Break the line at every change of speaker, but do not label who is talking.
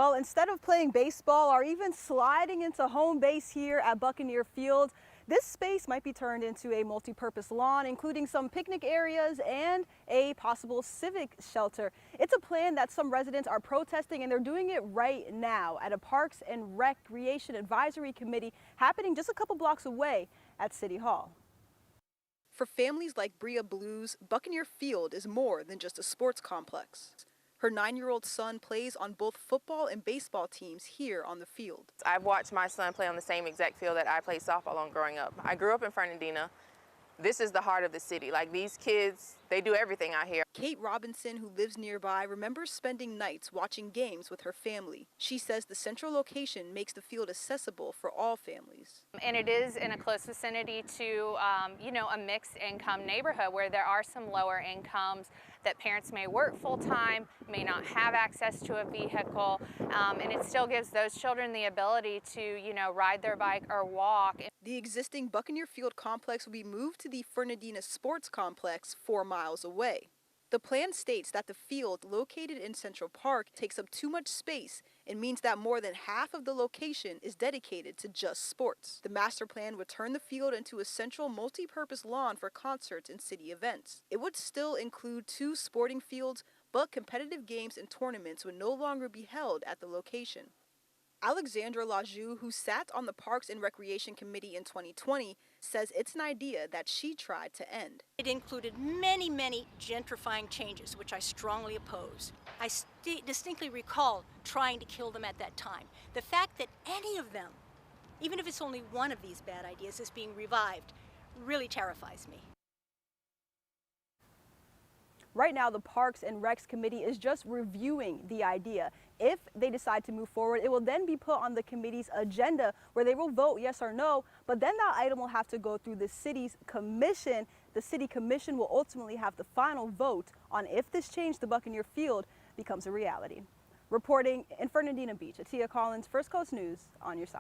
Well, instead of playing baseball or even sliding into home base here at Buccaneer Field, this space might be turned into a multi-purpose lawn, including some picnic areas and a possible civic shelter. It's a plan that some residents are protesting, and they're doing it right now at a Parks and Recreation Advisory Committee happening just a couple blocks away at City Hall. For families like Brea Blue's, Buccaneer Field is more than just a sports complex. Her 9-year-old son plays on both football and baseball teams here on the field.
I've watched my son play on the same exact field that I played softball on growing up. I grew up in Fernandina. This is the heart of the city. Like, these kids, they do everything out here.
Kate Robinson, who lives nearby, remembers spending nights watching games with her family. She says the central location makes the field accessible for all families.
And it is in a close vicinity to, a mixed income neighborhood where there are some lower incomes, that parents may work full time, may not have access to a vehicle, and it still gives those children the ability to, ride their bike or walk.
The existing Buccaneer Field Complex will be moved to the Fernandina Sports Complex 4 miles away. The plan states that the field, located in Central Park, takes up too much space and means that more than half of the location is dedicated to just sports. The master plan would turn the field into a central multi-purpose lawn for concerts and city events. It would still include 2 sporting fields, but competitive games and tournaments would no longer be held at the location. Alexandra Lajou, who sat on the Parks and Recreation Committee in 2020, says it's an idea that she tried to end.
It included many gentrifying changes, which I strongly oppose. I distinctly recall trying to kill them at that time. The fact that any of them, even if it's only one of these bad ideas, is being revived, really terrifies me.
Right now, the Parks and Recs Committee is just reviewing the idea. If they decide to move forward, it will then be put on the committee's agenda where they will vote yes or no, but then that item will have to go through the city's commission. The city commission will ultimately have the final vote on if this change to Buccaneer Field becomes a reality. Reporting in Fernandina Beach, Atia Collins, First Coast News, on your side.